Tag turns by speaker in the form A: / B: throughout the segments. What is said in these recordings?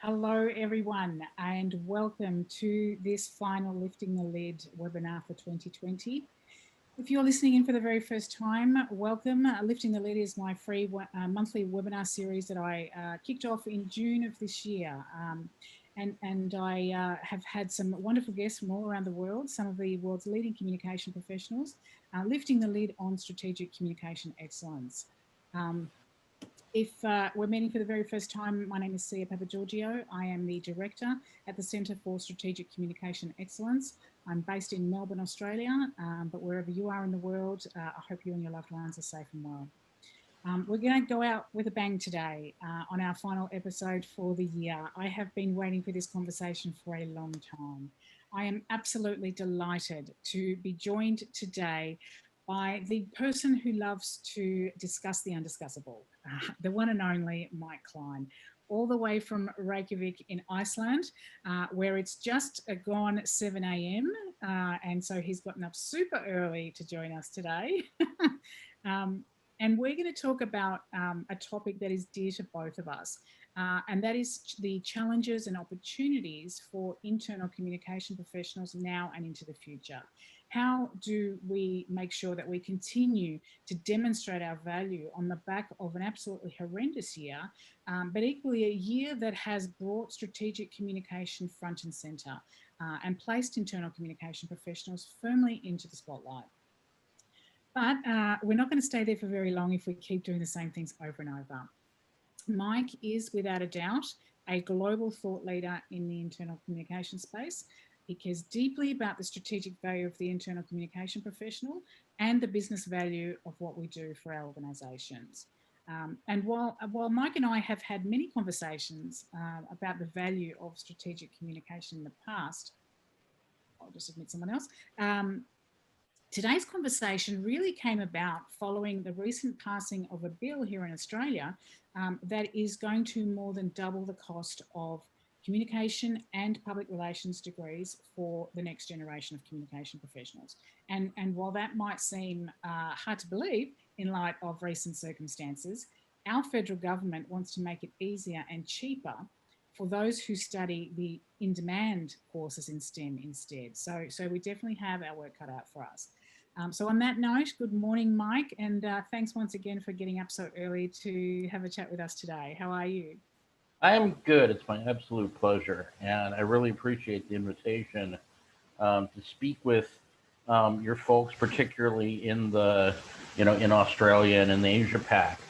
A: Hello, everyone, and welcome to this final Lifting the Lid webinar for 2020. If you're listening in for the very first time, welcome. Lifting the Lid is my free monthly webinar series that I kicked off in June of this year. And I have had some wonderful guests from all around the world, some of the world's leading communication professionals, lifting the lid on strategic communication excellence. If we're meeting for the very first time, my name is Sia Papageorgiou. I am the Director at the Centre for Strategic Communication Excellence. I'm based in Melbourne, Australia, but wherever you are in the world, I hope you and your loved ones are safe and well. We're going to go out with a bang today on our final episode for the year. I have been waiting for this conversation for a long time. I am absolutely delighted to be joined today by the person who loves to discuss the undiscussable, the one and only Mike Klein, all the way from Reykjavik in Iceland, where it's just gone 7 a.m. And so he's gotten up super early to join us today. And we're going to talk about a topic that is dear to both of us, and that is the challenges and opportunities for internal communication professionals now and into the future. How do we make sure that we continue to demonstrate our value on the back of an absolutely horrendous year, but equally a year that has brought strategic communication front and centre and placed internal communication professionals firmly into the spotlight? But we're not going to stay there for very long if we keep doing the same things over and over. Mike is, without a doubt, a global thought leader in the internal communication space. He cares deeply about the strategic value of the internal communication professional and the business value of what we do for our organisations. And while Mike and I have had many conversations about the value of strategic communication in the past, I'll just admit someone else. Today's conversation really came about following the recent passing of a bill here in Australia that is going to more than double the cost of communication and public relations degrees for the next generation of communication professionals. And while that might seem hard to believe in light of recent circumstances, our federal government wants to make it easier and cheaper for those who study the in-demand courses in STEM instead. So we definitely have our work cut out for us. So on that note, good morning, Mike, and thanks once again for getting up so early to have a chat with us today. How are you?
B: I am good. It's my absolute pleasure, and I really appreciate the invitation to speak with your folks, particularly in the, in Australia and in the Asia Pac,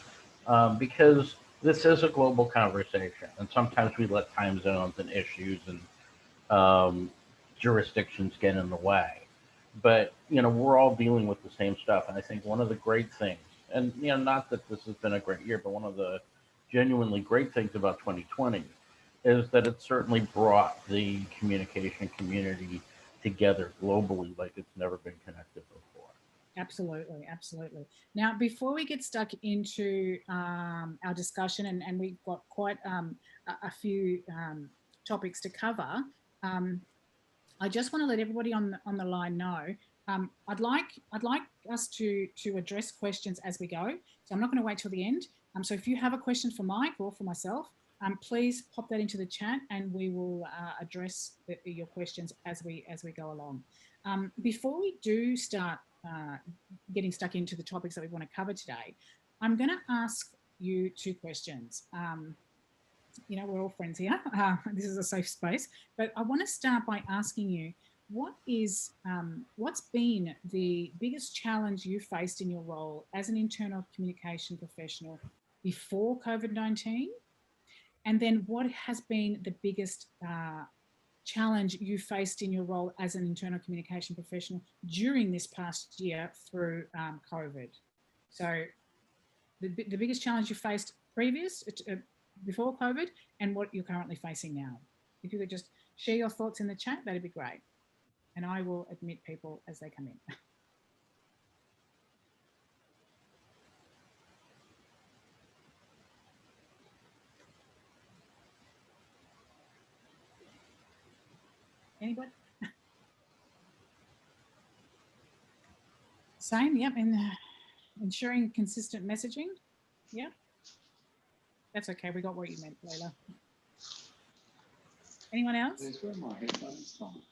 B: because this is a global conversation, and sometimes we let time zones and issues and jurisdictions get in the way. But we're all dealing with the same stuff, and I think one of the great things, and not that this has been a great year, but one of the genuinely great things about 2020 is that it certainly brought the communication community together globally like it's never been connected before.
A: Absolutely, absolutely. Now, before we get stuck into our discussion, and we've got quite a few topics to cover, I just want to let everybody on the line know. I'd like us to address questions as we go. So I'm not going to wait till the end. So if you have a question for Mike or for myself, please pop that into the chat, and we will address your questions as we go along. Before we do start getting stuck into the topics that we want to cover today, I'm going to ask you two questions. We're all friends here. This is a safe space, but I want to start by asking you, what's been the biggest challenge you faced in your role as an internal communication professional before COVID-19? And then what has been the biggest challenge you faced in your role as an internal communication professional during this past year through COVID? So the biggest challenge you faced before COVID, and what you're currently facing now. If you could just share your thoughts in the chat, that'd be great. And I will admit people as they come in. Anybody? Same, yep, and ensuring consistent messaging. Yeah. That's okay, we got what you meant, Layla. Anyone else?
C: Please, where are my headphones from?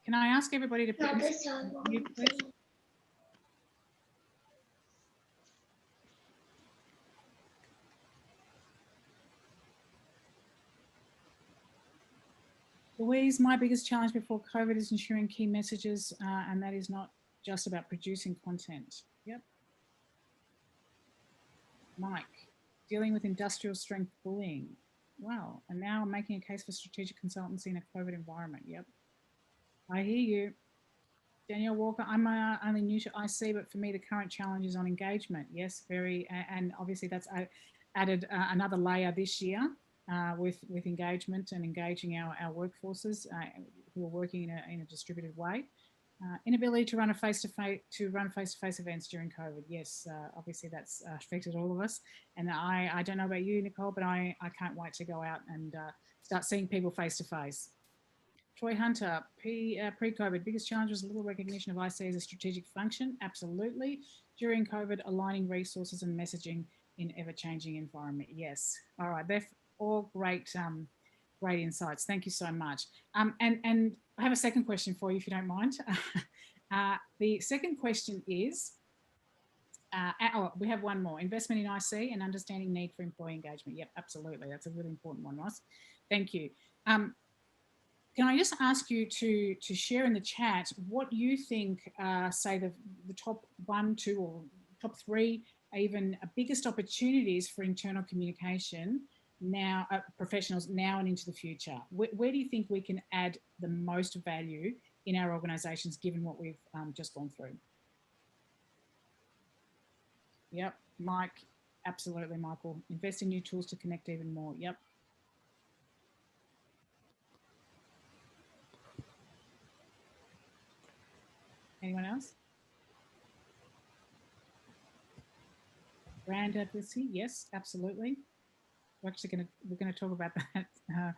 A: Can I ask everybody to put mute, please? Louise, my biggest challenge before COVID is ensuring key messages, and that is not just about producing content. Yep. Mike, dealing with industrial strength bullying. Wow. And now I'm making a case for strategic consultancy in a COVID environment. Yep. I hear you. Danielle Walker, I'm only new to IC, but for me, the current challenge is on engagement. Yes, very, and obviously that's added another layer this year with engagement and engaging our workforces who are working in a distributed way. Inability to run face-to-face events during COVID. Yes, obviously that's affected all of us. And I don't know about you, Nicole, but I can't wait to go out and start seeing people face-to-face. Troy Hunter, pre-COVID, biggest challenge was little recognition of IC as a strategic function. Absolutely. During COVID, aligning resources and messaging in ever-changing environment. Yes. All right, they're all great, great insights. Thank you so much. And I have a second question for you, if you don't mind. The second question is, we have one more. Investment in IC and understanding need for employee engagement. Yep, absolutely. That's a really important one, Ross. Thank you. Can I just ask you to share in the chat what you think, say the top 1, 2, or top 3, even biggest opportunities for internal communication now, professionals now and into the future? Where do you think we can add the most value in our organisations, given what we've just gone through? Yep, Mike, absolutely, Michael. Invest in new tools to connect even more. Yep. Anyone else? Brand advocacy, yes, absolutely. We're going to talk about that.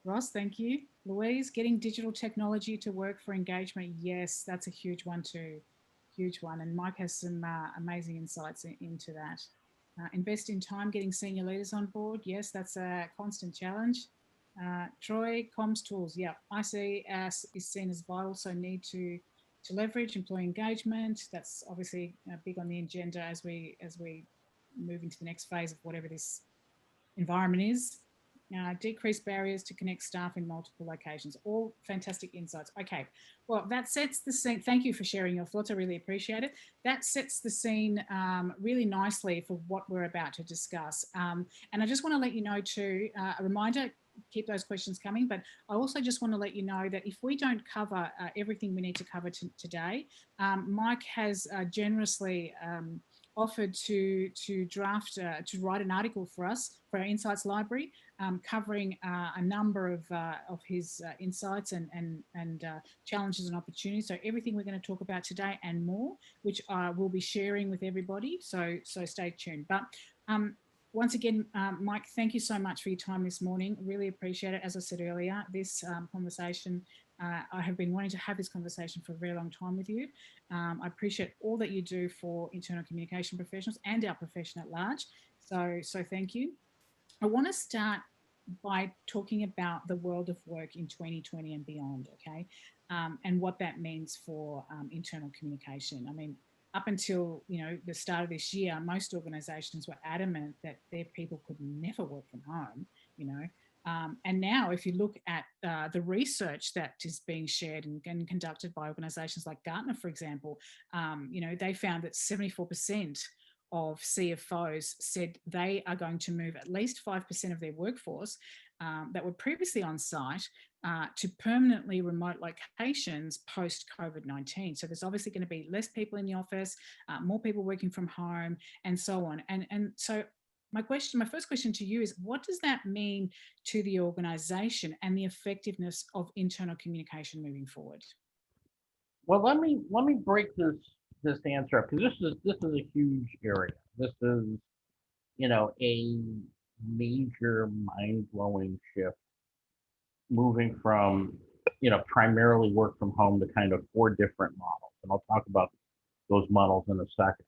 A: Ross, thank you. Louise, getting digital technology to work for engagement. Yes, that's a huge one too. Huge one. And Mike has some amazing insights into that. Invest in time, getting senior leaders on board. Yes, that's a constant challenge. Troy, comms tools. Yeah, I see is seen as vital, so need to leverage employee engagement. That's obviously big on the agenda as we move into the next phase of whatever this environment is. Decrease barriers to connect staff in multiple locations. All fantastic insights. Okay, well, that sets the scene. Thank you for sharing your thoughts. I really appreciate it. That sets the scene really nicely for what we're about to discuss. And I just want to let you know too, a reminder, keep those questions coming, but I also just want to let you know that if we don't cover everything we need to cover today, Mike has generously offered to write an article for us for our Insights Library, covering a number of his insights and challenges and opportunities. So everything we're going to talk about today and more, which we'll be sharing with everybody. So stay tuned. But once again, Mike, thank you so much for your time this morning. Really appreciate it. As I said earlier, this conversation, I have been wanting to have this conversation for a very long time with you. I appreciate all that you do for internal communication professionals and our profession at large. So thank you. I want to start by talking about the world of work in 2020 and beyond, okay? And what that means for internal communication. I mean, up until the start of this year, most organisations were adamant that their people could never work from home, and now if you look at the research that is being shared and conducted by organisations like Gartner, for example, they found that 74% of CFOs said they are going to move at least 5% of their workforce that were previously on site to permanently remote locations post COVID-19. So there's obviously going to be less people in the office, more people working from home, and so on. And so my first question to you is, what does that mean to the organisation and the effectiveness of internal communication moving forward?
B: Well, let me break this answer up, because this is a huge area. This is a major mind-blowing shift, moving from primarily work from home to kind of 4 different models, and I'll talk about those models in a second.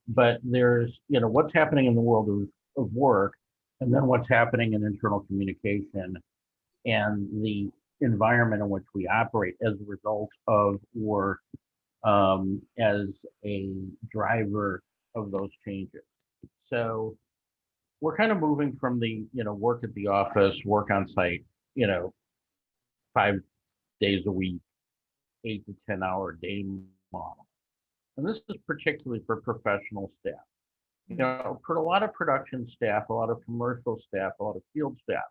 B: But there's what's happening in the world of work, and then what's happening in internal communication and the environment in which we operate as a result of or as a driver of those changes. So we're kind of moving from the, work at the office, work on site, 5 days a week, 8 to 10 hour day model. And this is particularly for professional staff. For a lot of production staff, a lot of commercial staff, a lot of field staff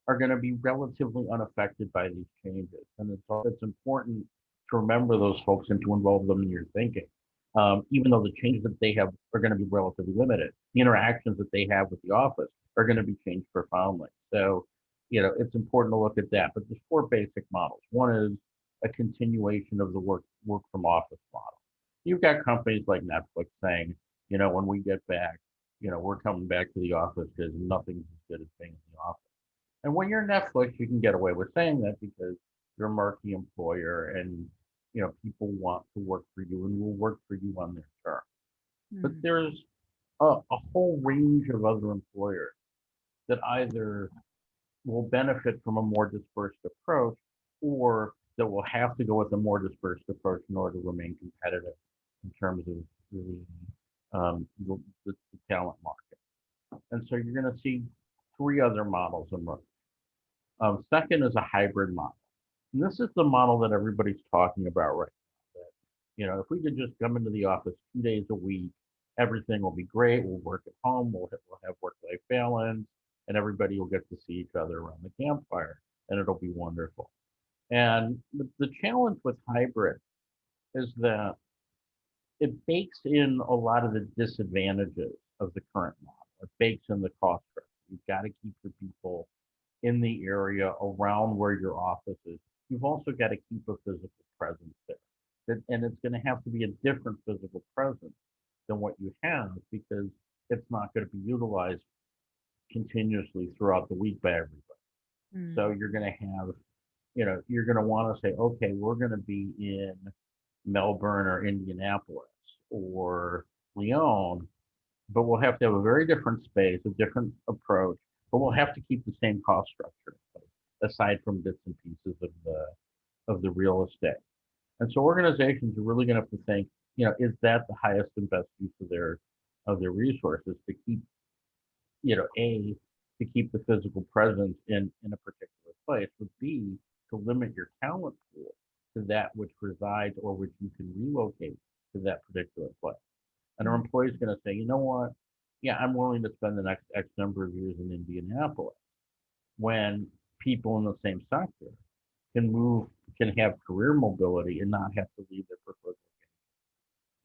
B: are going to be relatively unaffected by these changes. And it's important to remember those folks and to involve them in your thinking. Even though the changes that they have are going to be relatively limited, the interactions that they have with the office are going to be changed profoundly. So, it's important to look at that. But there's 4 basic models. One is a continuation of the work from office model. You've got companies like Netflix saying, when we get back, we're coming back to the office because nothing's as good as being in the office. And when you're Netflix, you can get away with saying that because you're a marquee employer and, people want to work for you and will work for you on their terms. But there's a whole range of other employers that either will benefit from a more dispersed approach or that will have to go with a more dispersed approach in order to remain competitive in terms of the talent market. And so you're going to see 3 other models emerge. Second is a hybrid model. And this is the model that everybody's talking about right now. That, if we could just come into the office 2 days a week, everything will be great. We'll work at home. We'll have work-life balance, and everybody will get to see each other around the campfire, and it'll be wonderful. And the challenge with hybrid is that it bakes in a lot of the disadvantages of the current model. It bakes in the cost structure. You've got to keep your people in the area around where your office is. You've also got to keep a physical presence there. And it's going to have to be a different physical presence than what you have because it's not going to be utilized continuously throughout the week by everybody. So you're going to have, you're going to want to say, okay, we're going to be in Melbourne or Indianapolis or Lyon, but we'll have to have a very different space, a different approach, but we'll have to keep the same cost structure aside from bits and pieces of the real estate. And so organizations are really going to have to think, is that the highest and best use of their resources to keep, to keep the physical presence in a particular place, but B, to limit your talent pool to that which resides or which you can relocate to that particular place. And our employee is going to say, you know what? Yeah, I'm willing to spend the next X number of years in Indianapolis when people in the same sector can have career mobility and not have to leave their preferred location.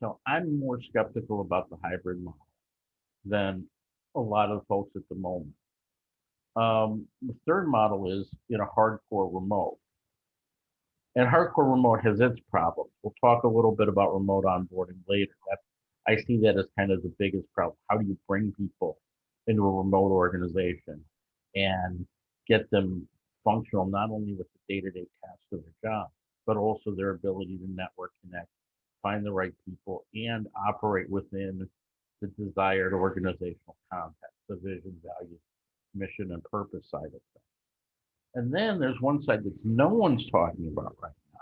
B: So I'm more skeptical about the hybrid model than a lot of folks at the moment. The third model is, hardcore remote. And hardcore remote has its problems. We'll talk a little bit about remote onboarding later. I see that as kind of the biggest problem. How do you bring people into a remote organization and get them functional, not only with the day-to-day tasks of their job, but also their ability to network, connect, find the right people, and operate within the desired organizational context, the vision, values, mission, and purpose side of things. And then there's one side that no one's talking about right now,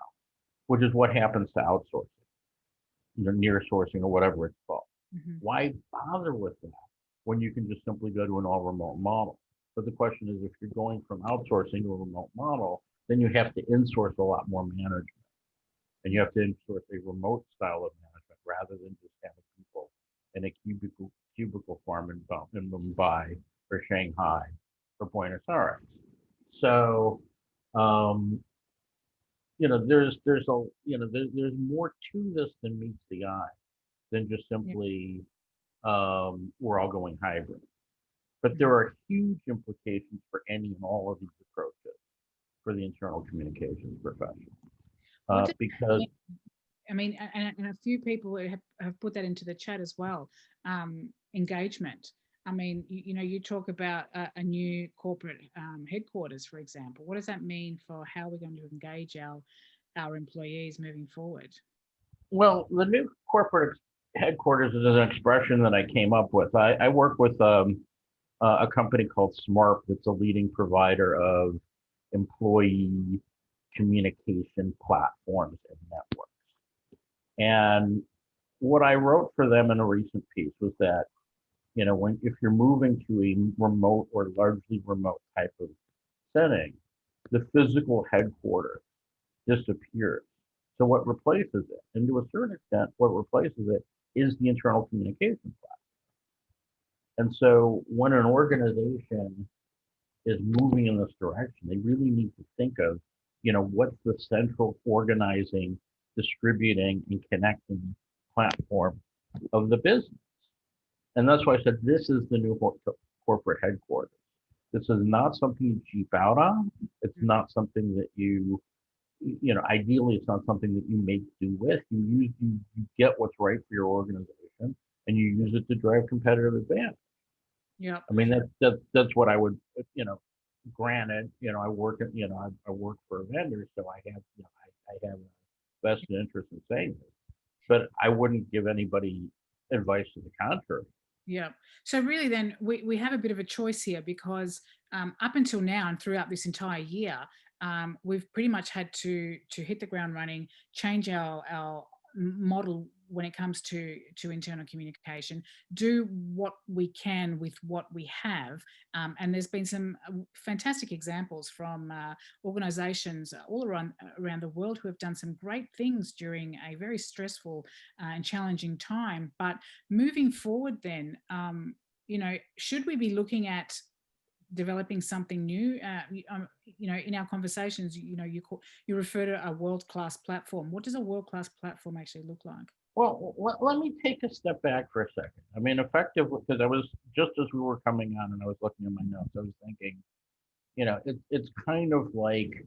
B: which is what happens to outsourcing, near sourcing or whatever it's called. Why bother with that when you can just simply go to an all remote model? But the question is, if you're going from outsourcing to a remote model, then you have to insource a lot more management. And you have to insource a remote style of management rather than just having people in a cubicle farm in Mumbai or Shanghai or Buenos Aires. So, there's more to this than meets the eye than just simply we're all going hybrid. But there are huge implications for any and all of these approaches for the internal communications profession. Because
A: I mean, and a few people have put that into the chat as well. Engagement. I mean, you talk about a new corporate headquarters, for example. What does that mean for how we're going to engage our employees moving forward?
B: Well, the new corporate headquarters is an expression that I came up with. I work with a company called Smart that's a leading provider of employee communication platforms and networks. And what I wrote for them in a recent piece was that, if you're moving to a remote or largely remote type of setting, the physical headquarters disappears. So what replaces it? And to a certain extent, what replaces it is the internal communication platform. And so when an organization is moving in this direction, they really need to think of, what's the central organizing, distributing, and connecting platform of the business. And that's why I said this is the new corporate headquarters. This is not something you cheap out on. It's not something that ideally, it's not something that you make do with. You get what's right for your organization, and you use it to drive competitive advantage.
A: Yeah.
B: I mean, that's what I would, granted, I work at, I work for a vendor, so I have, I have a vested interest in saying this, but I wouldn't give anybody advice to the contrary.
A: Yeah. So really then we have a bit of a choice here because up until now and throughout this entire year, we've pretty much had to hit the ground running, change our model when it comes to internal communication, do what we can with what we have. And there's been some fantastic examples from organizations all around the world who have done some great things during a very stressful and challenging time. But moving forward then, should we be looking at developing something new? In our conversations, you refer to a world-class platform. What does a world-class platform actually look like?
B: Well, let me take a step back for a second. I mean, effectively, because I was just as we were coming on and I was looking at my notes, I was thinking, it's kind of like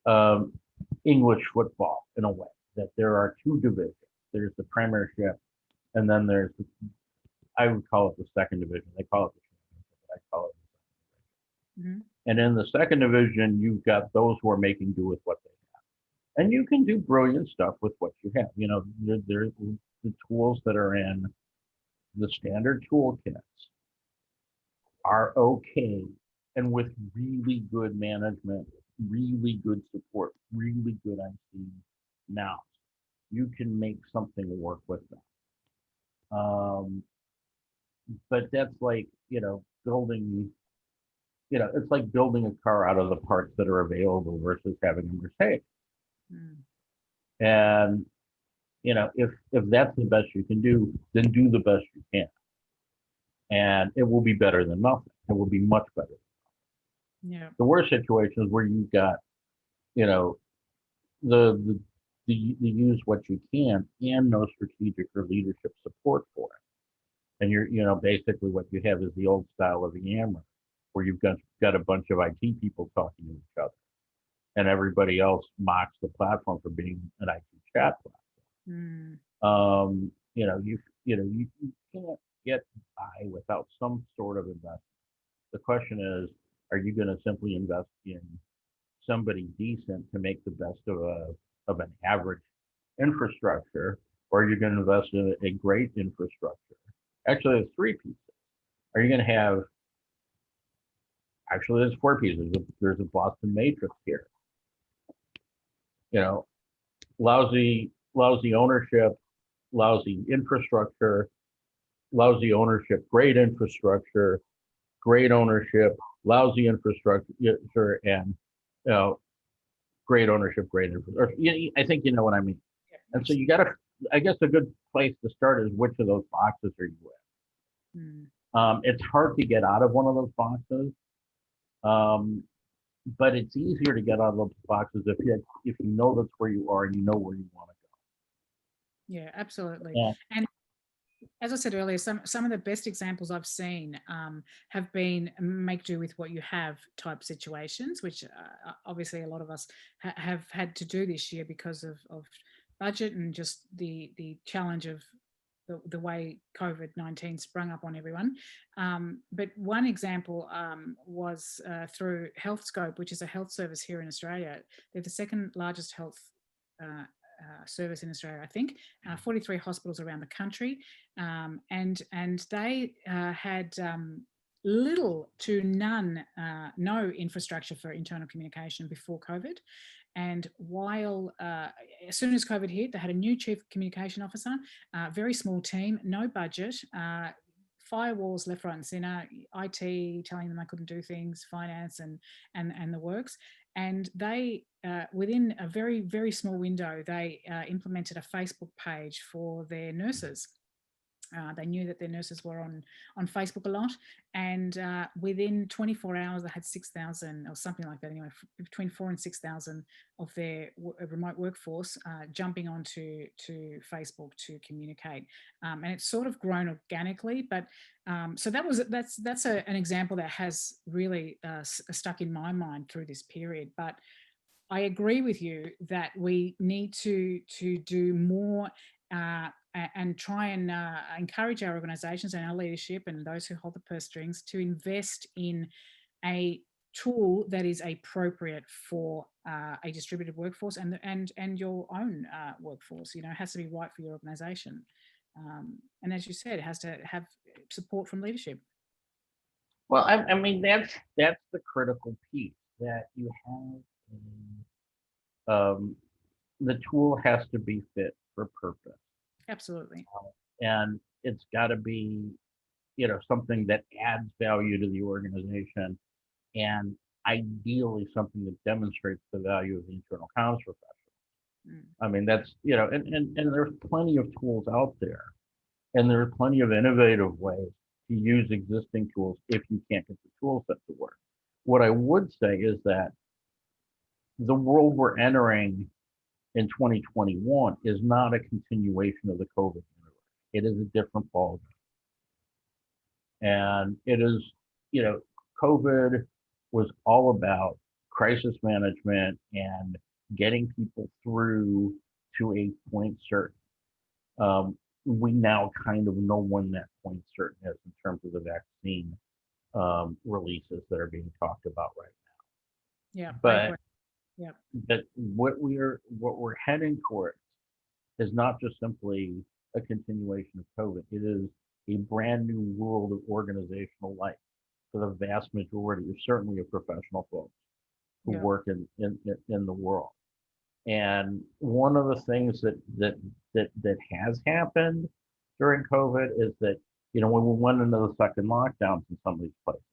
B: um, English football in a way, that there are two divisions. There's the Premiership, and then there's I would call it the second division. They call it the Championship, but I call it the second division. And in the second division, you've got those who are making do with what they have, and you can do brilliant stuff with what you have. There's the tools that are in the standard toolkits are okay, and with really good management, really good support, really good IT now, you can make something work with them. But that's like, building, it's like building a car out of the parts that are available versus having a Mercedes. And, if that's the best you can do, then do the best you can. And it will be better than nothing. It will be much better.
A: Yeah.
B: The worst situation is where you've got, the use what you can and no strategic or leadership support for it. And basically what you have is the old style of Yammer, where you've got a bunch of IT people talking to each other, and everybody else mocks the platform for being an IT chat platform. You can't get by without some sort of investment. The question is, are you going to simply invest in somebody decent to make the best of an average infrastructure, or are you going to invest in a great infrastructure? Actually, there's three pieces. Are you going to have? Actually, there's four pieces. There's a Boston matrix here. Lousy ownership, lousy infrastructure, lousy ownership, great infrastructure, great ownership, lousy infrastructure, and great ownership, great infrastructure. I think you know what I mean. And so you got to. I guess a good place to start is, which of those boxes are you in? It's hard to get out of one of those boxes, but it's easier to get out of those boxes if you know that's where you are and you know where you want to
A: go. Yeah, absolutely.
B: Yeah.
A: And as I said earlier, some of the best examples I've seen have been make do with what you have type situations, which obviously a lot of us have had to do this year because of budget and just the challenge of the way COVID-19 sprung up on everyone. But one example was through HealthScope, which is a health service here in Australia. They're the second largest health service in Australia, I think, 43 hospitals around the country. And they had little to none, no infrastructure for internal communication before COVID. And while, as soon as COVID hit, they had a new chief communication officer, very small team, no budget, firewalls left, right, and centre, IT telling them they couldn't do things, finance, and the works. And they, within a very, very small window, they implemented a Facebook page for their nurses. They knew that their nurses were on Facebook a lot, and within 24 hours, they had 6,000 or something like that. Anyway, between 4,000 and 6,000 of their remote workforce jumping onto Facebook to communicate, and it's sort of grown organically. But so that's an example that has really stuck in my mind through this period. But I agree with you that we need to do more and try and encourage our organisations and our leadership and those who hold the purse strings to invest in a tool that is appropriate for a distributed workforce and your own workforce. You know, it has to be right for your organisation, and as you said, it has to have support from leadership.
B: Well, I mean that's the critical piece that you have. Um, the tool has to be fit for purpose,
A: Absolutely.
B: and it's got to be, you know, something that adds value to the organization, and ideally something that demonstrates the value of the internal comms professional.
A: Mm.
B: I mean, that's, you know, and there's plenty of tools out there, and there are plenty of innovative ways to use existing tools if you can't get the tool set to work. What I would say is that the world we're entering in 2021 is not a continuation of the COVID universe. It is a different ballgame. And it is, you know, COVID was all about crisis management and getting people through to a point certain. We now kind of know when that point certain is in terms of the vaccine releases that are being talked about right now.
A: Yeah, I
B: But
A: agree. Yeah.
B: but what we're heading towards is not just simply a continuation of COVID. It is a brand new world of organizational life for the vast majority, or certainly of professional folks who
A: Yeah.
B: work in the world. And one of the things that has happened during COVID is that, you know, when we went into the second lockdowns in some of these places,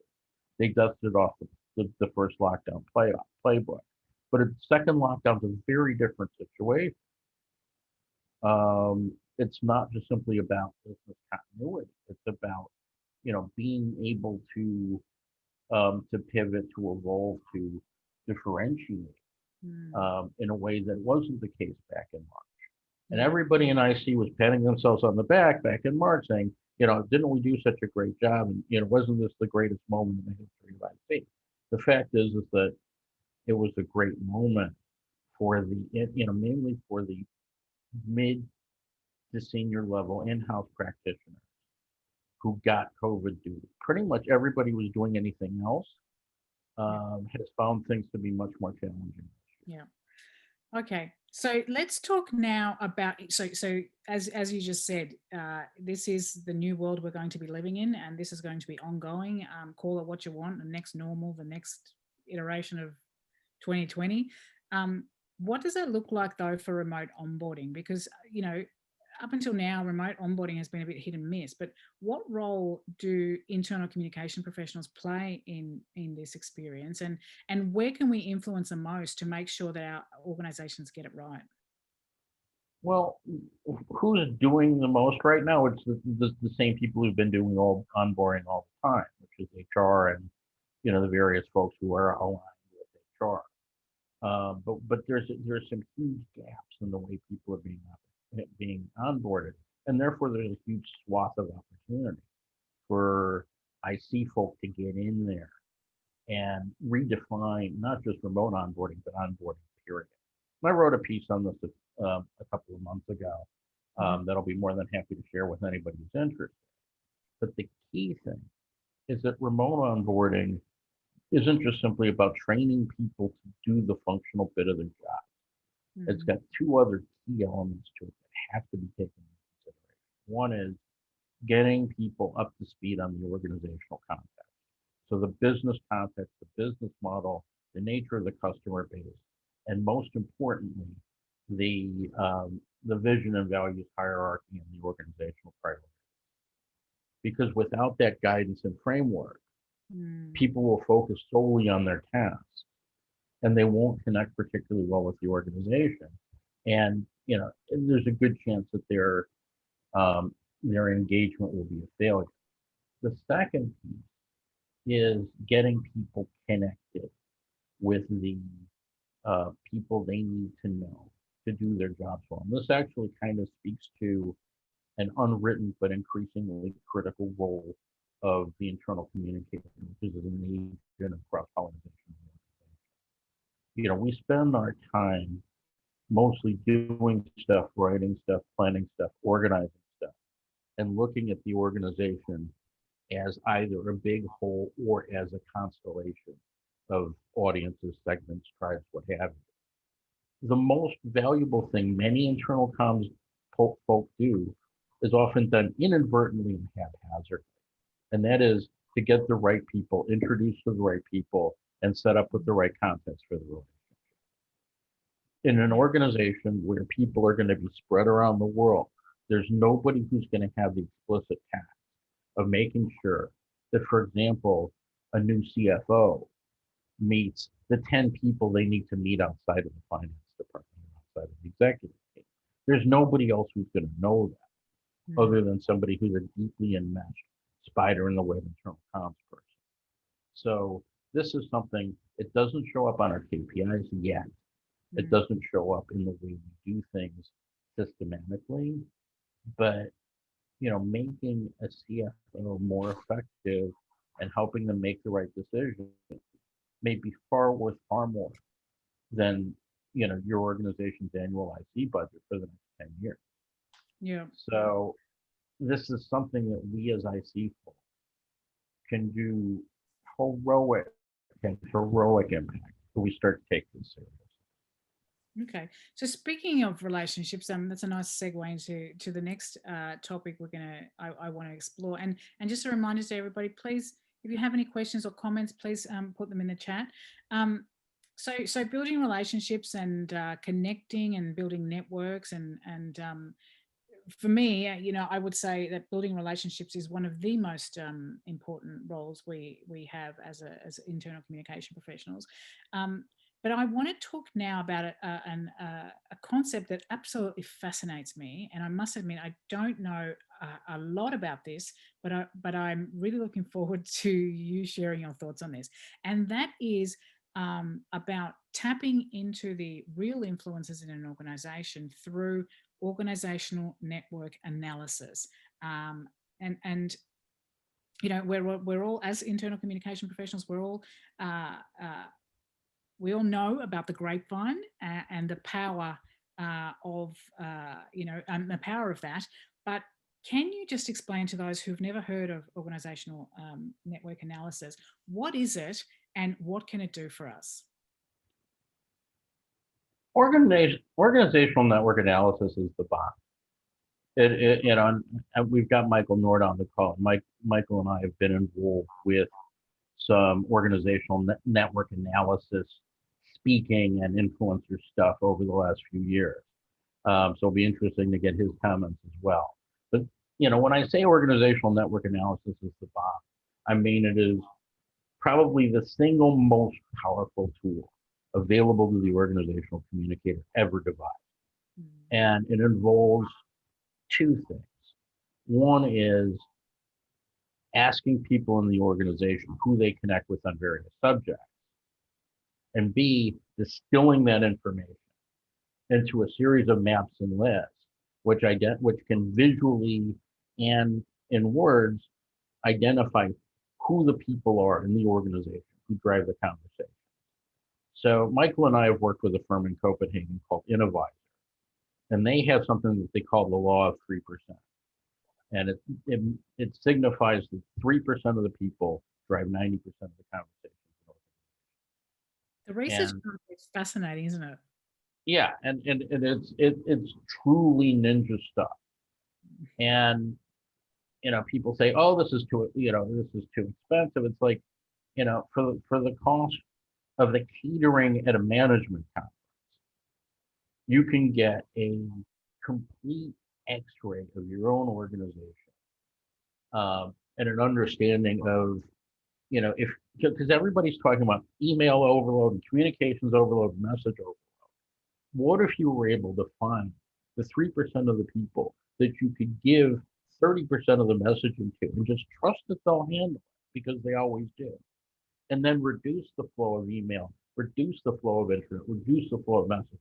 B: they dusted off the first lockdown playbook. But a second lockdown is a very different situation. It's not just simply about business continuity. It's about, you know, being able to pivot, to evolve, to differentiate in a way that wasn't the case back in March. And
A: Yeah.
B: everybody in IC was patting themselves on the back in March, saying, you know, didn't we do such a great job? And, you know, wasn't this the greatest moment in the history of IC? The fact is that it was a great moment for the, you know, mainly for the mid to senior level in-house practitioners who got COVID duty. Pretty much everybody was doing anything else has found things to be much more challenging.
A: Yeah. Okay. So let's talk now about, so as you just said, this is the new world we're going to be living in, and this is going to be ongoing. Call it what you want, the next normal, the next iteration of 2020. What does that look like though for remote onboarding? Because, you know, up until now, remote onboarding has been a bit hit and miss, but what role do internal communication professionals play in this experience, and where can we influence the most to make sure that our organizations get it right?
B: Well, who's doing the most right now? It's the same people who've been doing all onboarding all the time, which is HR and, you know, the various folks who are aligned with HR. But there's some huge gaps in the way people are being onboarded, and therefore there's a huge swath of opportunity for IC folk to get in there and redefine not just remote onboarding, but onboarding period. And I wrote a piece on this a couple of months ago that I'll be more than happy to share with anybody who's interested. But the key thing is that remote onboarding isn't just simply about training people to do the functional bit of their job.
A: Mm-hmm.
B: It's got two other key elements to it that have to be taken into consideration. One is getting people up to speed on the organizational context. So the business context, the business model, the nature of the customer base, and most importantly, the vision and values hierarchy and the organizational priorities. Because without that guidance and framework, people will focus solely on their tasks and they won't connect particularly well with the organization. And there's a good chance that their engagement will be a failure. The second piece is getting people connected with the people they need to know to do their jobs well. And this actually kind of speaks to an unwritten but increasingly critical role of the internal communicator, which is an agent of cross-pollination. We spend our time mostly doing stuff, writing stuff, planning stuff, organizing stuff, and looking at the organization as either a big whole or as a constellation of audiences, segments, tribes, what have you. The most valuable thing many internal comms folk do is often done inadvertently and haphazardly, and that is to get the right people introduced to the right people and set up with the right context for the relationship. In an organization where people are going to be spread around the world, there's nobody who's going to have the explicit task of making sure that, for example, a new CFO meets the 10 people they need to meet outside of the finance department, outside of the executive team. There's nobody else who's going to know that other than somebody who's a deeply enmeshed spider in the web internal comms person. So this is something, it doesn't show up on our KPIs yet. It doesn't show up in the way we do things systematically, but making a CFO more effective and helping them make the right decision may be worth far more than your organization's annual IC budget for the next 10 years.
A: Yeah.
B: So this is something that we as IC folk can do heroic impact if we start to take this seriously.
A: Okay, so speaking of relationships, that's a nice segue into the next topic I want to explore. And just a reminder to everybody, please, if you have any questions or comments, please put them in the chat. So building relationships and connecting and building networks and for me, I would say that building relationships is one of the most important roles we have as internal communication professionals. But I want to talk now about a concept that absolutely fascinates me, and I must admit I don't know a lot about this, but I'm really looking forward to you sharing your thoughts on this, and that is about tapping into the real influences in an organization through organizational network analysis. And we're all, as internal communication professionals, we all know about the grapevine and the power the power of that. But can you just explain to those who've never heard of organizational network analysis, what is it and what can it do for us?
B: Organizational network analysis is the bomb. And we've got Michael Nord on the call. Michael and I have been involved with some organizational network analysis, speaking and influencer stuff over the last few years. So it'll be interesting to get his comments as well. But when I say organizational network analysis is the bomb, I mean it is probably the single most powerful tool available to the organizational communicator ever devised. And it involves two things. One is asking people in the organization who they connect with on various subjects, and B, distilling that information into a series of maps and lists, which can visually and in words identify who the people are in the organization who drive the conversation. So Michael and I have worked with a firm in Copenhagen called Innovisor, and they have something that they call the law of 3%. And it signifies that 3% of the people drive 90% of the conversation.
A: The research is fascinating, isn't it?
B: Yeah, and it's truly ninja stuff. And people say, "Oh, this is too expensive." It's like, for the cost of the catering at a management conference, you can get a complete X-ray of your own organization, and an understanding of, if because everybody's talking about email overload and communications overload, message overload. What if you were able to find the 3% of the people that you could give 30% of the messaging to and just trust that they'll handle it because they always do? And then reduce the flow of email, reduce the flow of internet, reduce the flow of messages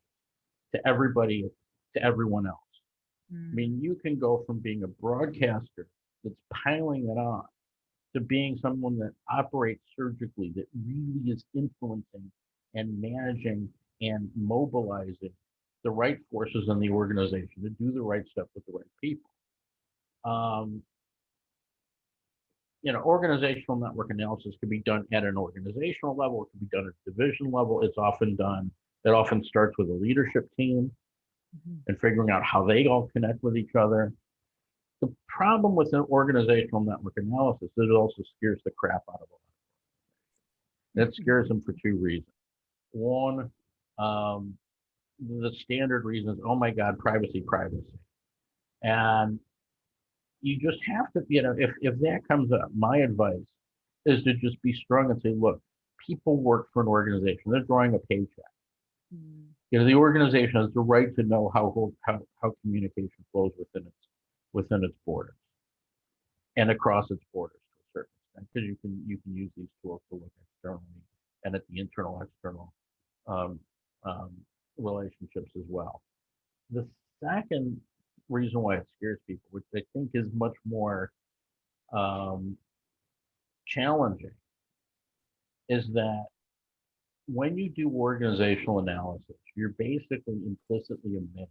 B: to everybody, to everyone else. I mean, you can go from being a broadcaster that's piling it on to being someone that operates surgically, that really is influencing and managing and mobilizing the right forces in the organization to do the right stuff with the right people. Organizational network analysis can be done at an organizational level. It can be done at a division level. It often starts with a leadership team and figuring out how they all connect with each other. The problem with an organizational network analysis is it also scares the crap out of them. It scares them for two reasons. One, the standard reason is, oh my God, privacy. And you just have to, if that comes up, my advice is to just be strong and say, look, people work for an organization. They're drawing a paycheck. The organization has the right to know how communication flows within its borders and across its borders to a certain extent, because you can use these tools to look externally and at the internal external um, um, relationships as well. The second reason why it scares people, which I think is much more challenging, is that when you do organizational analysis, you're basically implicitly admitting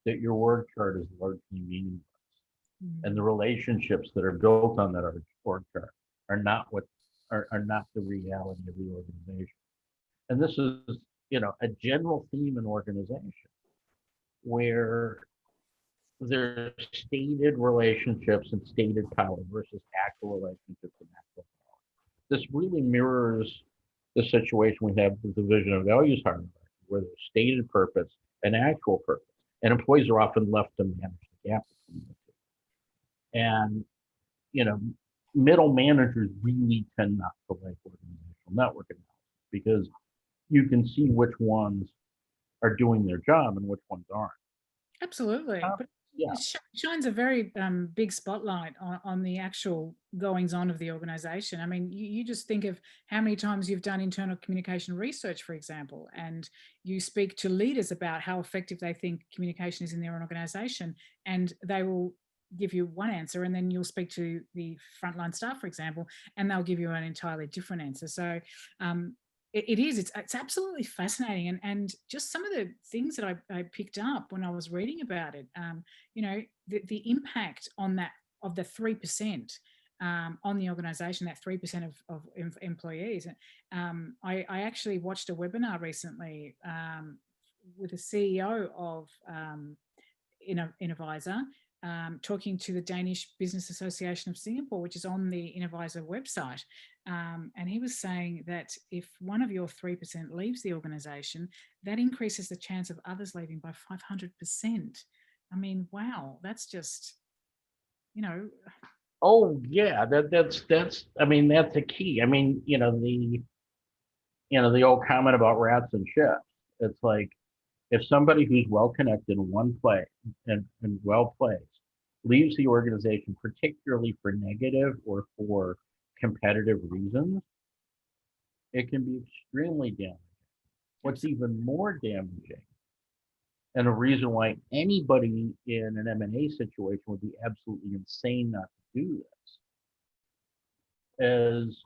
B: that your org chart is largely meaningless, and the relationships that are built on that org chart are not not the reality of the organization. And this is, a general theme in organization where there's stated relationships and stated power versus actual relationships and actual power. This really mirrors the situation we have with the vision and values hierarchy, where there's stated purpose and actual purpose, and employees are often left to manage the gap between the two. And middle managers really tend not to like organizational network analysis because you can see which ones are doing their job and which ones aren't.
A: Absolutely. But
B: Yeah.
A: it shines a very big spotlight on the actual goings on of the organization. I mean, you just think of how many times you've done internal communication research, for example, and you speak to leaders about how effective they think communication is in their organization, and they will give you one answer, and then you'll speak to the frontline staff, for example, and they'll give you an entirely different answer. So it's absolutely fascinating, and just some of the things that I picked up when I was reading about it, the impact on that of the 3% on the organization, that 3% of employees. I actually watched a webinar recently with a CEO of Innovisor, talking to the Danish Business Association of Singapore, which is on the Innovisor website. And he was saying that if one of your 3% leaves the organization, that increases the chance of others leaving by 500%. I mean, wow, that's just,
B: Oh yeah, that's. I mean, that's a key. I mean, the old comment about rats and ships. It's like if somebody who's well connected in one place and well placed leaves the organization, particularly for negative or for competitive reasons, it can be extremely damaging. What's even more damaging, and a reason why anybody in an M&A situation would be absolutely insane not to do this, is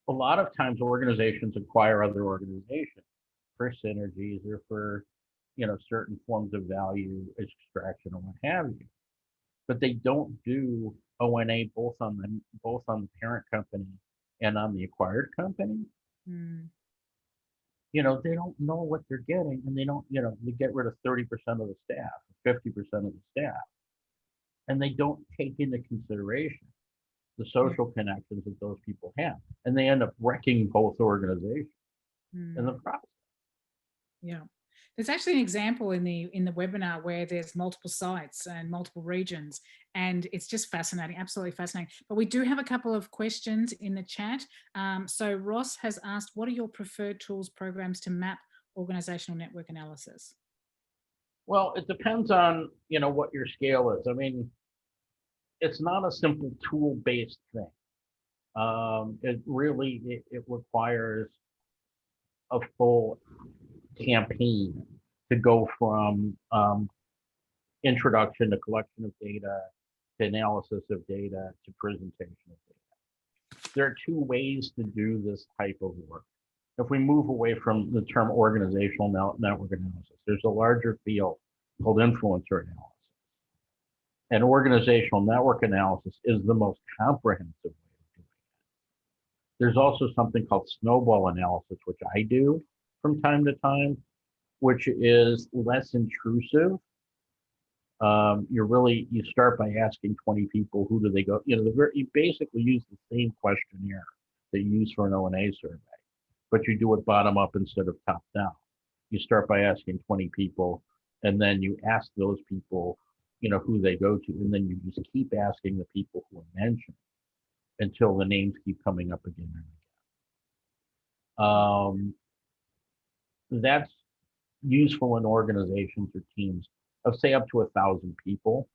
B: a lot of times organizations acquire other organizations for synergies or for certain forms of value extraction or what have you, but they don't do ONA both on the parent company and on the acquired company. They don't know what they're getting, and they don't, they get rid of 30% of the staff, 50% of the staff, and they don't take into consideration the social connections that those people have, and they end up wrecking both organizations in the process.
A: Yeah. There's actually an example in the webinar where there's multiple sites and multiple regions, and it's just fascinating, absolutely fascinating. But we do have a couple of questions in the chat. So Ross has asked, what are your preferred tools, programs to map organizational network analysis?
B: Well, it depends on, what your scale is. I mean, it's not a simple tool-based thing. It really, it requires a full campaign to go from introduction to collection of data, to analysis of data, to presentation of data. There are two ways to do this type of work. If we move away from the term organizational network analysis, there's a larger field called influencer analysis. And organizational network analysis is the most comprehensive way of doing it. There's also something called snowball analysis, which I do from time to time, which is less intrusive. You start by asking 20 people, who do they go? You basically use the same questionnaire that you use for an O&A survey, but you do it bottom up instead of top down. You start by asking 20 people, and then you ask those people, who they go to, and then you just keep asking the people who are mentioned until the names keep coming up again and again. That's useful in organizations or teams of, say, up to 1,000 people,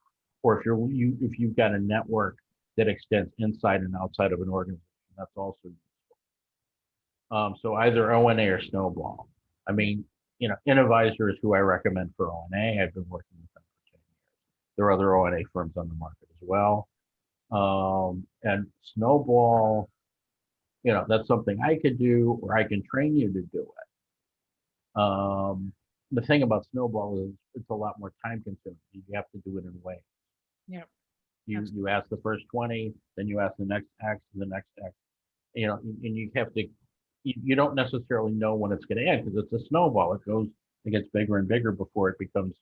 B: or if you've got a network that extends inside and outside of an organization, that's also useful. So either O&A or snowball. I mean, Innovisor is who I recommend for O&A. I've been working with them for 10 years. There are other O&A firms on the market as well. And snowball, that's something I could do, or I can train you to do it. The thing about snowball is it's a lot more time consuming. You have to do it in waves.
A: Yep.
B: You ask the first 20, then you ask the next X, the next X. And you have to. You don't necessarily know when it's going to end, because it's a snowball. It gets bigger and bigger before it becomes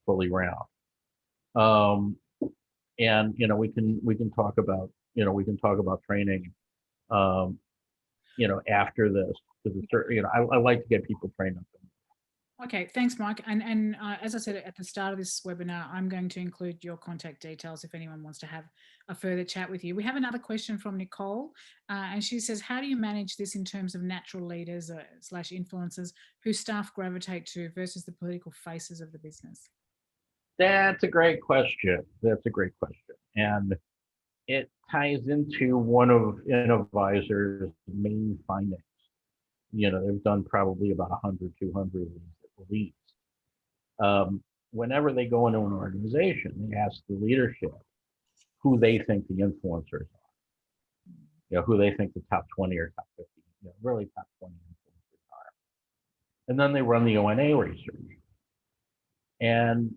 B: fully round. And we can talk about training. After this, because I like to get people trained up.
A: Okay, thanks, Mike. And as I said at the start of this webinar, I'm going to include your contact details if anyone wants to have a further chat with you. We have another question from Nicole, and she says, how do you manage this in terms of natural leaders / influencers who staff gravitate to versus the political faces of the business?
B: That's a great question. And it ties into one of Innovisor's main findings. They've done probably about 100, 200 of these at least. Whenever they go into an organization, they ask the leadership who they think the influencers are. Who they think the top 20 or top 50, really top 20 influencers are. And then they run the O&A research. And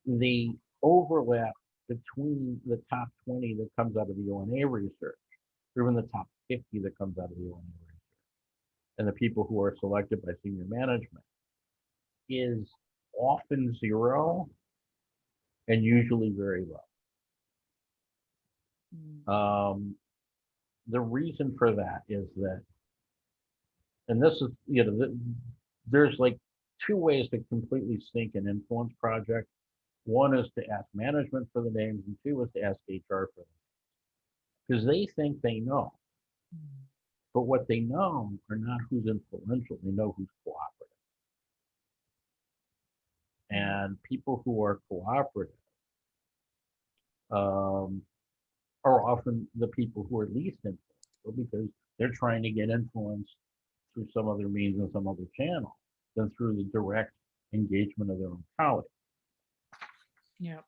B: the overlap between the top 20 that comes out of the O&A research, or even the top 50 that comes out of the O&A research, and the people who are selected by senior management, is often zero and usually very low. The reason for that is that, and this is, there's like two ways to completely sink an influence project. One is to ask management for the names, and two is to ask HR for the names, because they think they know. But what they know are not who's influential, they know who's cooperative. And people who are cooperative are often the people who are least influential, because they're trying to get influence through some other means and some other channel than through the direct engagement of their own colleagues.
A: Yeah.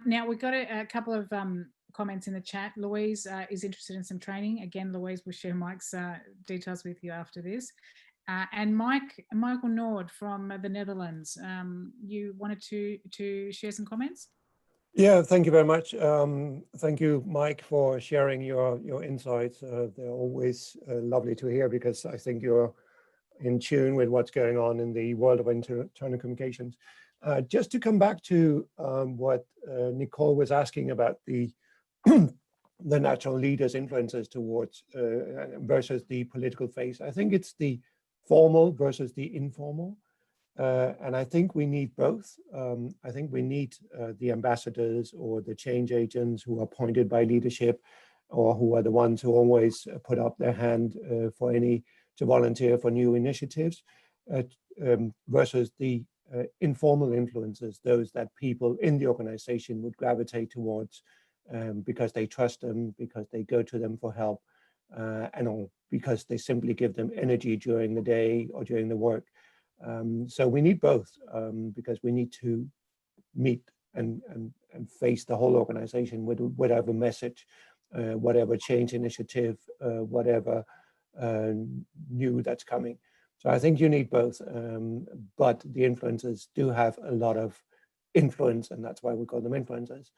A: Now we've got a couple of comments in the chat. Louise is interested in some training. Again, Louise will share Mike's details with you after this. And Michael Nord from the Netherlands, you wanted to share some comments?
C: Yeah, thank you very much. Thank you, Mike, for sharing your insights. They're always lovely to hear, because I think you're in tune with what's going on in the world of internal communications. Just to come back to what Nicole was asking about the the natural leaders' influences towards versus the political face. I think it's the formal versus the informal. And I think we need both. I think we need the ambassadors or the change agents who are appointed by leadership, or who are the ones who always put up their hand to volunteer for new initiatives, versus the informal influences, those that people in the organization would gravitate towards because they trust them, because they go to them for help, and all because they simply give them energy during the day or during the work. So we need both, because we need to meet and face the whole organization with whatever message, whatever change initiative, whatever new that's coming. So I think you need both, but the influencers do have a lot of influence, and that's why we call them influencers.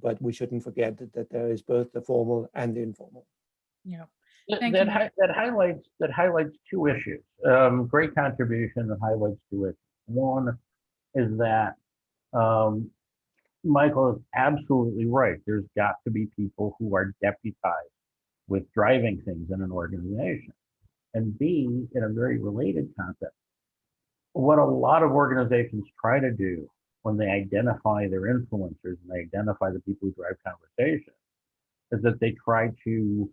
C: But we shouldn't forget that there is both the formal and the informal.
A: Yeah.
B: That highlights two issues. Great contribution that highlights two issues. One is that Michael is absolutely right. There's got to be people who are deputized with driving things in an organization. And B, in a very related concept, what a lot of organizations try to do when they identify their influencers and they identify the people who drive conversation is that they try to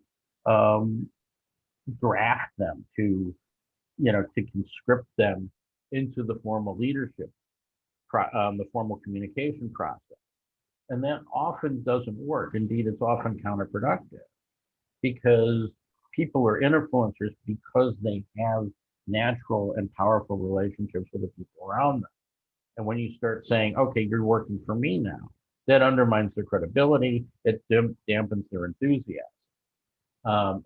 B: draft them, to conscript them into the formal leadership, the formal communication process. And that often doesn't work. Indeed, it's often counterproductive, because people are influencers because they have natural and powerful relationships with the people around them. And when you start saying, okay, you're working for me now, that undermines their credibility, it dampens their enthusiasm.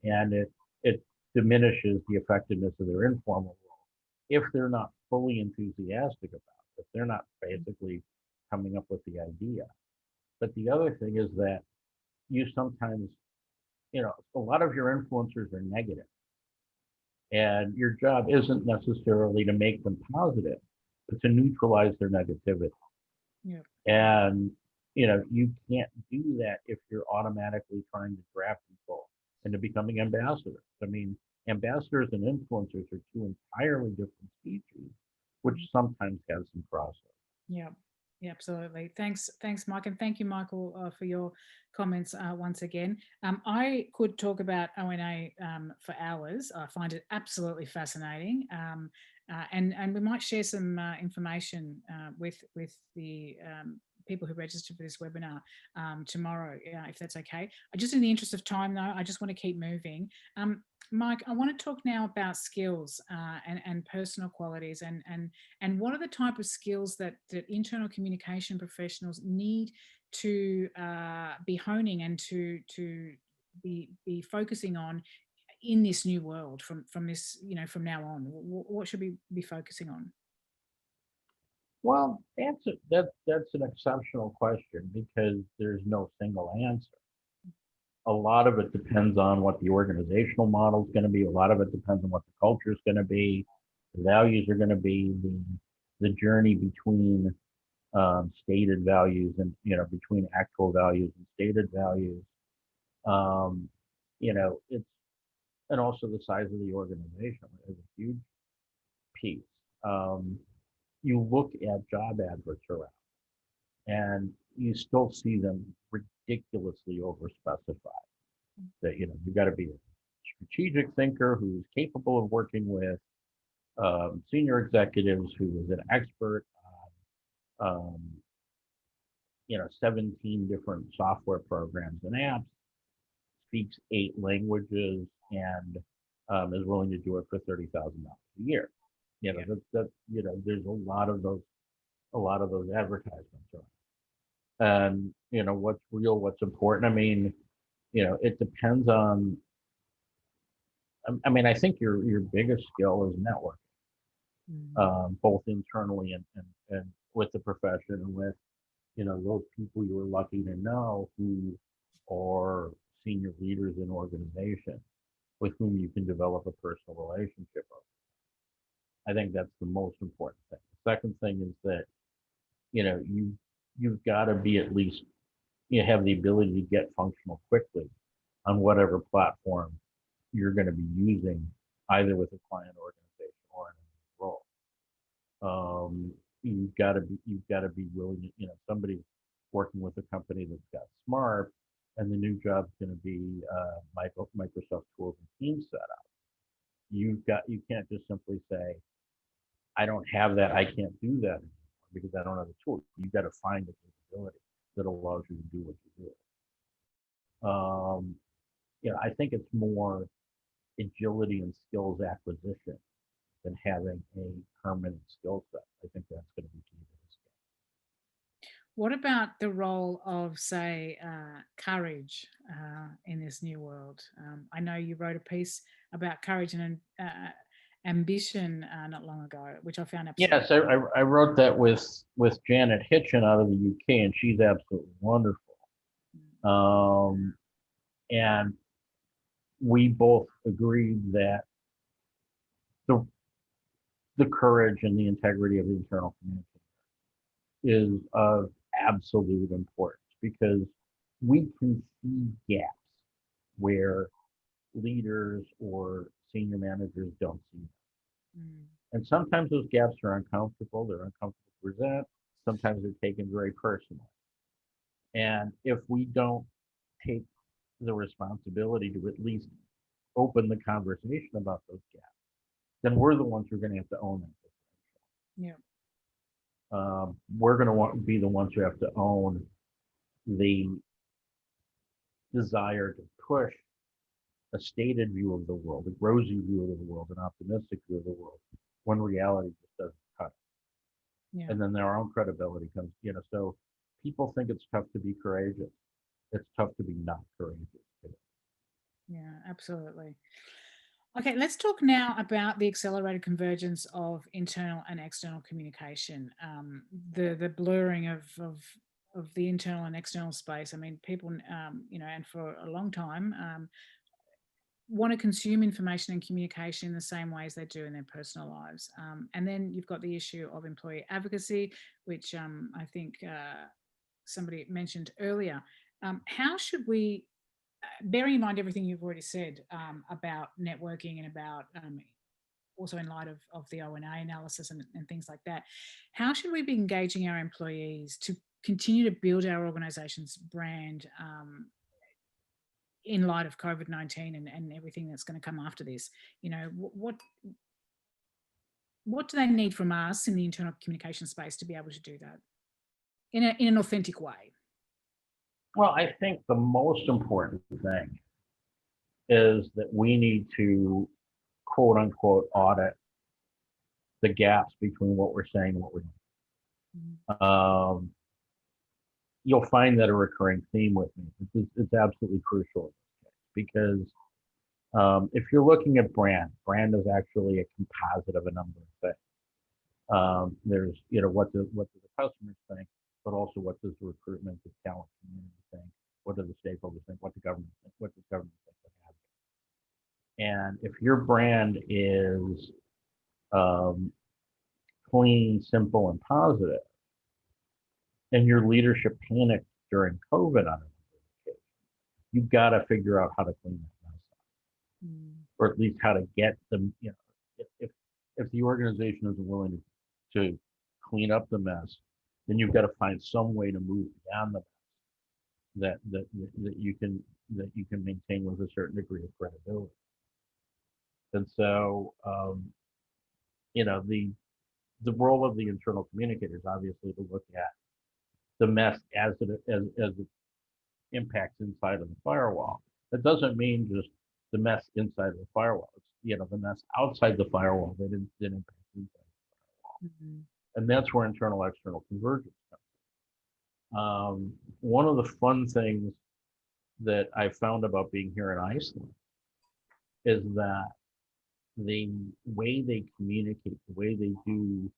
B: And it diminishes the effectiveness of their informal role if they're not fully enthusiastic about it, if they're not basically coming up with the idea. But the other thing is that you sometimes, a lot of your influencers are negative, and your job isn't necessarily to make them positive, but to neutralize their negativity.
A: Yeah.
B: And you can't do that if you're automatically trying to draft people into becoming ambassadors. I mean, ambassadors and influencers are two entirely different species, which sometimes have some crossover.
A: Yeah. Yeah, absolutely. Thanks, Mike, and thank you, Michael, for your comments once again. I could talk about ONA for hours. I find it absolutely fascinating, and we might share some information with the people who register for this webinar tomorrow, if that's okay. Just in the interest of time, though, I just want to keep moving. Mike, I want to talk now about skills and personal qualities, and what are the type of skills that internal communication professionals need to be honing and to be focusing on in this new world from this, from now on? What should we be focusing on?
B: Well, that's an exceptional question, because there's no single answer. A lot of it depends on what the organizational model is going to be. A lot of it depends on what the culture is going to be, the values are going to be, the journey between stated values and between actual values and stated values. It's, and also the size of the organization is a huge piece. You look at job adverts around, and you still see them ridiculously overspecified. That you've got to be a strategic thinker who's capable of working with senior executives, who is an expert on 17 different software programs and apps, speaks 8 languages, and is willing to do it for $30,000 a year. There's a lot of those advertisements around. And what's real, what's important. I mean, it depends on. I mean, I think your biggest skill is networking, both internally and with the profession, and with those people you were lucky to know who are senior leaders in organizations with whom you can develop a personal relationship with. I think that's the most important thing. The second thing is that you've got to be at least you have the ability to get functional quickly on whatever platform you're going to be using, either with a client organization or in a role. You've got to be willing. Somebody working with a company that's got Smart, and the new job's going to be Microsoft tools and Teams setup. You can't just simply say, I don't have that, I can't do that anymore because I don't have the tool. You've got to find the capability that allows you to do what you do. I think it's more agility and skills acquisition than having a permanent skill set. I think that's going to be key to this game.
A: What about the role of, say, courage in this new world? I know you wrote a piece about courage and ambition not long ago, which I found absolutely.
B: Yes, I wrote that with Janet Hitchen out of the UK, and she's absolutely wonderful. And we both agreed that the courage and the integrity of the internal communicator is of absolute importance, because we can see gaps where leaders or senior managers don't see them. And sometimes those gaps are uncomfortable. They're uncomfortable to present. Sometimes they're taken very personally. And if we don't take the responsibility to at least open the conversation about those gaps, then we're the ones who are going to have to own it.
A: Yeah.
B: We're going to be the ones who have to own the desire to push a stated view of the world, a rosy view of the world, an optimistic view of the world, when reality just doesn't cut it.
A: Yeah.
B: And then their own credibility comes, so people think it's tough to be courageous. It's tough to be not courageous.
A: Yeah, absolutely. Okay, let's talk now about the accelerated convergence of internal and external communication, the blurring of the internal and external space. I mean, people, and for a long time, want to consume information and communication in the same ways they do in their personal lives. And then you've got the issue of employee advocacy, which I think somebody mentioned earlier. How should we, bearing in mind everything you've already said about networking and about also in light of the O&A analysis and things like that, how should we be engaging our employees to continue to build our organization's brand in light of COVID-19 and everything that's going to come after this? What do they need from us in the internal communication space to be able to do that in an authentic way?
B: Well, I think the most important thing is that we need to, quote unquote, audit the gaps between what we're saying and what we're doing. You'll find that a recurring theme with me. It's absolutely crucial because if you're looking at brand is actually a composite of a number of things. There's, what do the customers think, but also what does the recruitment, the talent community think? What do the stakeholders think? What does government think? What does government think? And if your brand is clean, simple, and positive, and your leadership panicked during COVID on it, you've got to figure out how to clean that mess up, or at least how to get them. If the organization isn't willing to clean up the mess, then you've got to find some way to move beyond the mess that you can maintain with a certain degree of credibility. And so, the role of the internal communicator is obviously to look at the mess as it impacts inside of the firewall. That doesn't mean just the mess inside of the firewall. It's the mess outside the firewall that impacts inside the firewall. And that's where internal external convergence comes. One of the fun things that I found about being here in Iceland is that the way they communicate, the way they do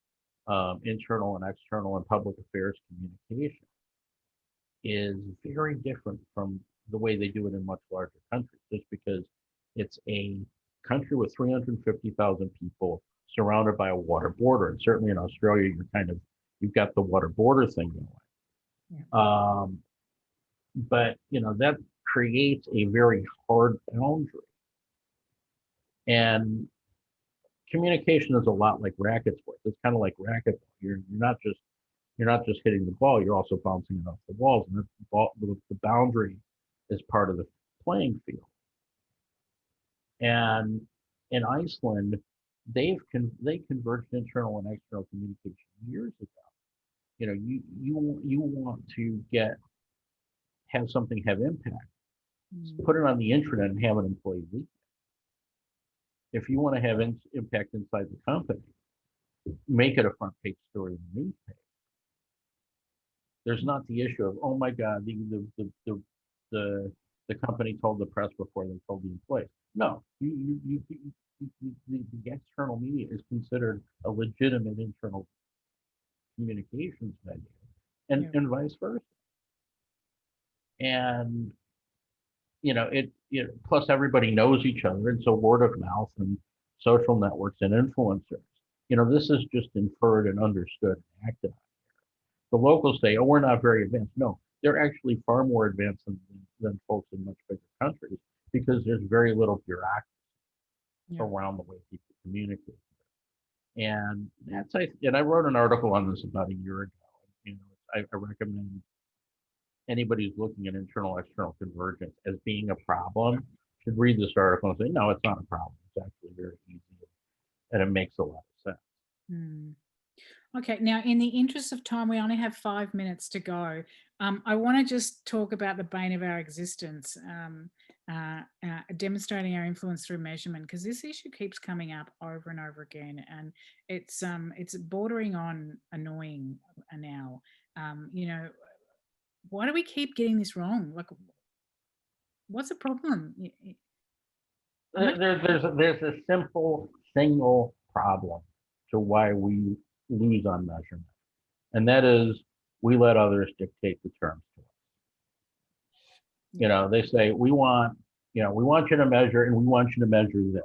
B: internal and external and public affairs communication is very different from the way they do it in much larger countries, just because it's a country with 350,000 people surrounded by a water border. And certainly in Australia, you've got the water border thing going. But that creates a very hard boundary. And communication is a lot like racket sports. It's kind of like racquetball. You're not just hitting the ball. You're also bouncing it off the walls, and the boundary is part of the playing field. And in Iceland, they converged internal and external communication years ago. You want to have something have impact. Put it on the internet and have an employee leak. If you want to have impact inside the company, make it a front page story in the newspaper. There's not the issue of, oh my God, the company told the press before they told the employees. No, the external media is considered a legitimate internal communications venue, and vice versa. And plus everybody knows each other, and so word of mouth and social networks and influencers. This is just inferred and understood and acted on. The locals say, oh, we're not very advanced. No, they're actually far more advanced than folks in much bigger countries, because there's very little bureaucracy around the way people communicate. And I wrote an article on this about a year ago. I recommend anybody who's looking at internal external convergence as being a problem should read this article and say, no, it's not a problem. It's actually very easy, and it makes a lot of sense.
A: Okay, now in the interest of time, we only have 5 minutes to go. I want to just talk about the bane of our existence, demonstrating our influence through measurement, because this issue keeps coming up over and over again, and it's bordering on annoying now. Why do we keep getting this wrong? Like, what's the problem?
B: There's a simple single problem to why we lose on measurement, and that is we let others dictate the terms to us. They say we want you to measure, and we want you to measure this.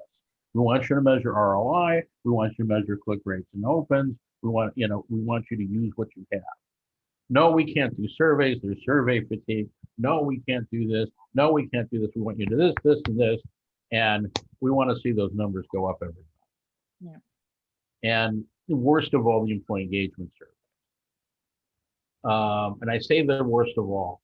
B: We want you to measure ROI. We want you to measure click rates and opens. We want you to use what you have. No, we can't do surveys. There's survey fatigue. No, we can't do this. No, we can't do this. We want you to do this, and this. And we want to see those numbers go up every time. Yeah. And the worst of all, the employee engagement survey. And I say the worst of all,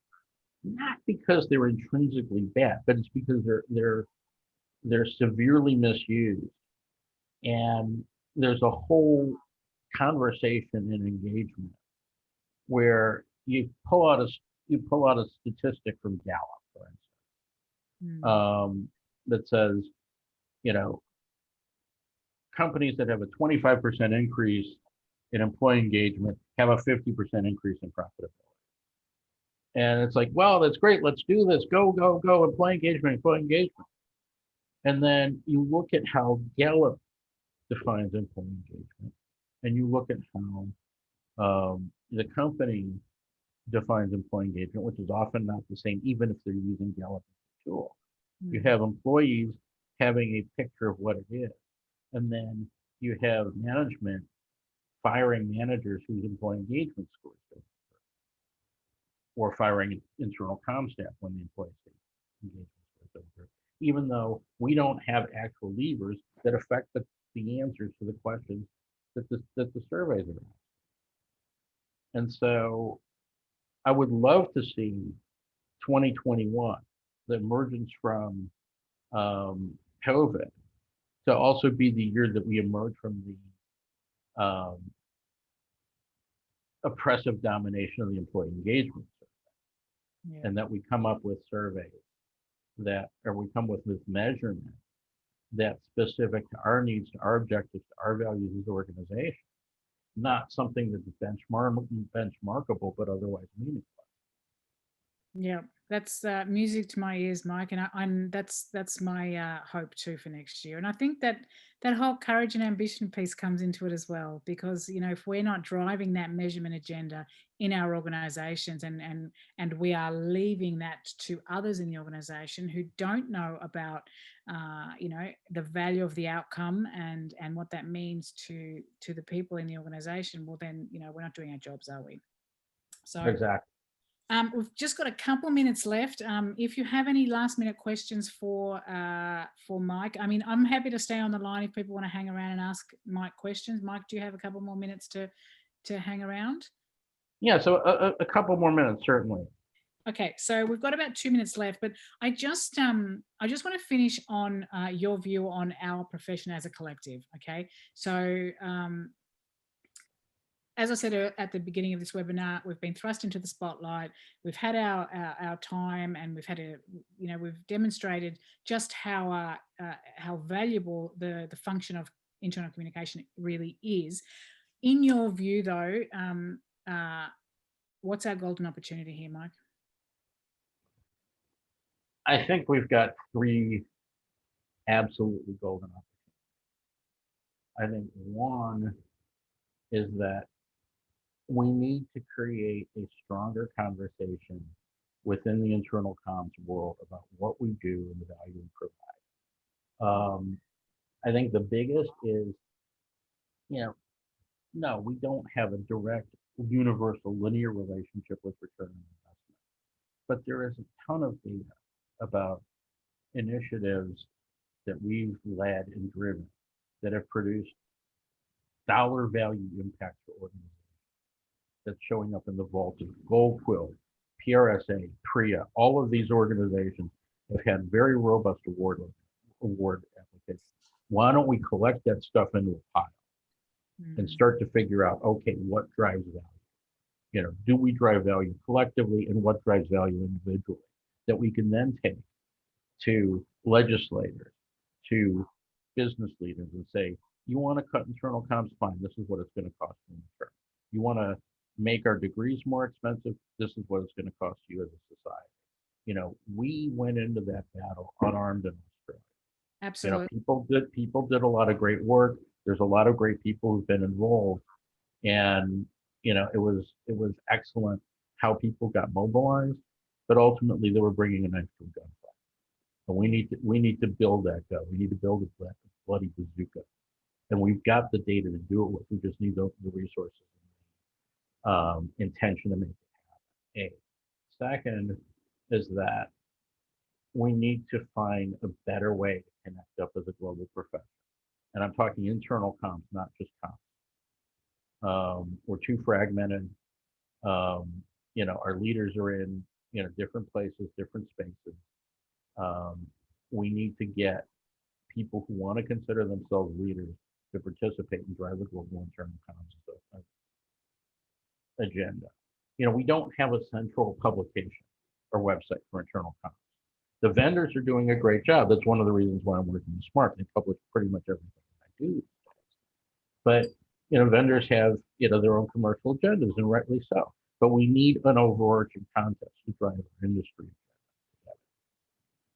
B: not because they're intrinsically bad, but it's because they're severely misused. And there's a whole conversation and engagement where you pull out a statistic from Gallup, for instance, that says, companies that have a 25% increase in employee engagement have a 50% increase in profitability. And it's like, well, that's great. Let's do this. Go, go, go. Employee engagement. And then you look at how Gallup defines employee engagement, and you look at how the company defines employee engagement, which is often not the same, even if they're using Gallup as a tool. You have employees having a picture of what it is, and then you have management firing managers whose employee engagement scores go, or firing internal comm staff when the employee engagement scores over, even though we don't have actual levers that affect the answers to the questions that the surveys are asking. And so I would love to see 2021, the emergence from COVID, to also be the year that we emerge from the oppressive domination of the employee engagement survey, and that we come up with surveys we come with measurement that's specific to our needs, to our objectives, to our values as an organization, not something that's benchmarkable, but otherwise meaningful.
A: Yeah, that's music to my ears, Mike, and that's my hope too for next year. And I think that whole courage and ambition piece comes into it as well, because if we're not driving that measurement agenda in our organizations, and we are leaving that to others in the organization who don't know about the value of the outcome and what that means to the people in the organization, well then we're not doing our jobs, are we? So
B: exactly.
A: We've just got a couple of minutes left. If you have any last minute questions for Mike, I mean, I'm happy to stay on the line if people want to hang around and ask Mike questions. Mike, do you have a couple more minutes to hang around?
B: Yeah, so a couple more minutes, certainly.
A: Okay, so we've got about 2 minutes left, but I just want to finish on your view on our profession as a collective. Okay, so as I said at the beginning of this webinar, we've been thrust into the spotlight. We've had our time, and we've had we've demonstrated just how valuable the function of internal communication really is. In your view, though, what's our golden opportunity here, Mike?
B: I think we've got 3 absolutely golden opportunities. I think one is that we need to create a stronger conversation within the internal comms world about what we do and the value we provide. I think the biggest is, no, we don't have a direct, universal, linear relationship with return on investment, but there is a ton of data about initiatives that we've led and driven that have produced dollar value impact for organizations. That's showing up in the vault of Gold Quill, FRSA, PRIA. All of these organizations have had very robust award applications. Why don't we collect that stuff into a pile and start to figure out, okay, what drives value? Do we drive value collectively, and what drives value individually that we can then take to legislators, to business leaders, and say, you want to cut internal comms, fine, this is what it's going to cost you in return. You want to make our degrees more expensive, this is what it's going to cost you as a society. We went into that battle unarmed in Australia.
A: Absolutely.
B: People did a lot of great work. There's a lot of great people who've been involved, and it was excellent how people got mobilized, but ultimately they were bringing a knife to a gunfight. And we need to build that gun. We need to build a bloody bazooka, and we've got the data to do it with. We just need the resources, intention to make it happen. Second is that we need to find a better way to connect up as a global profession. And I'm talking internal comms, not just comms. We're too fragmented. Our leaders are in different places, different spaces. We need to get people who want to consider themselves leaders to participate and drive the global internal comms agenda. We don't have a central publication or website for internal comms. The vendors are doing a great job. That's one of the reasons why I'm working with Smart. They publish pretty much everything I do. But vendors have their own commercial agendas, and rightly so. But we need an overarching context to drive our industry together.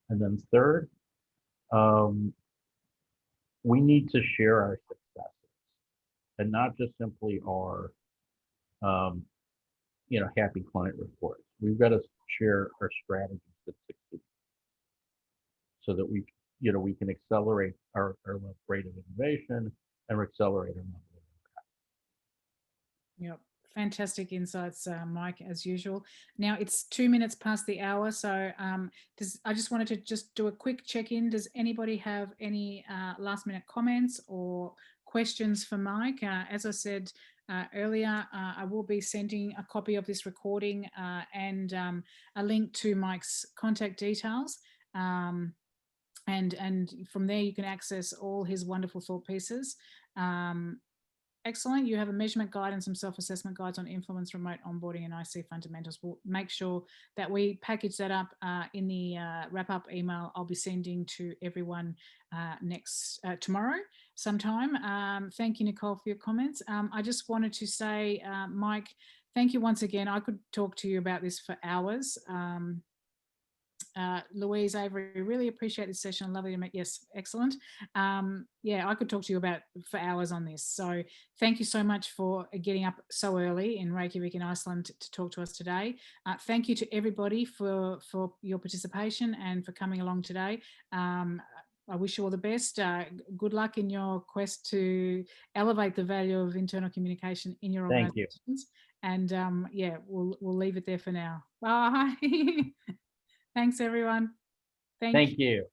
B: And then third, we need to share our successes, and not just simply our happy client reports. We've got to share our strategies that succeed, so that we can accelerate our rate of innovation and accelerate our level of impact.
A: Yep. Fantastic insights, Mike, as usual. Now it's 2 minutes past the hour, so I just wanted to just do a quick check-in. Does anybody have any last-minute comments or questions for Mike? As I said earlier, I will be sending a copy of this recording and a link to Mike's contact details. And from there you can access all his wonderful thought pieces. Excellent. You have a measurement guide and some self-assessment guides on influence, remote onboarding, and IC fundamentals. We'll make sure that we package that up in the wrap-up email I'll be sending to everyone tomorrow sometime. Thank you, Nicole, for your comments. I just wanted to say, Mike, thank you once again. I could talk to you about this for hours. Louise, Avery, really appreciate this session. Lovely to meet. Yes, excellent. Yeah, I could talk to you for hours on this. So thank you so much for getting up so early in Reykjavik in Iceland to talk to us today. Thank you to everybody for your participation and for coming along today. I wish you all the best. Good luck in your quest to elevate the value of internal communication in your organizations. And yeah, we'll leave it there for now. Bye. Thanks, everyone.
B: Thank you.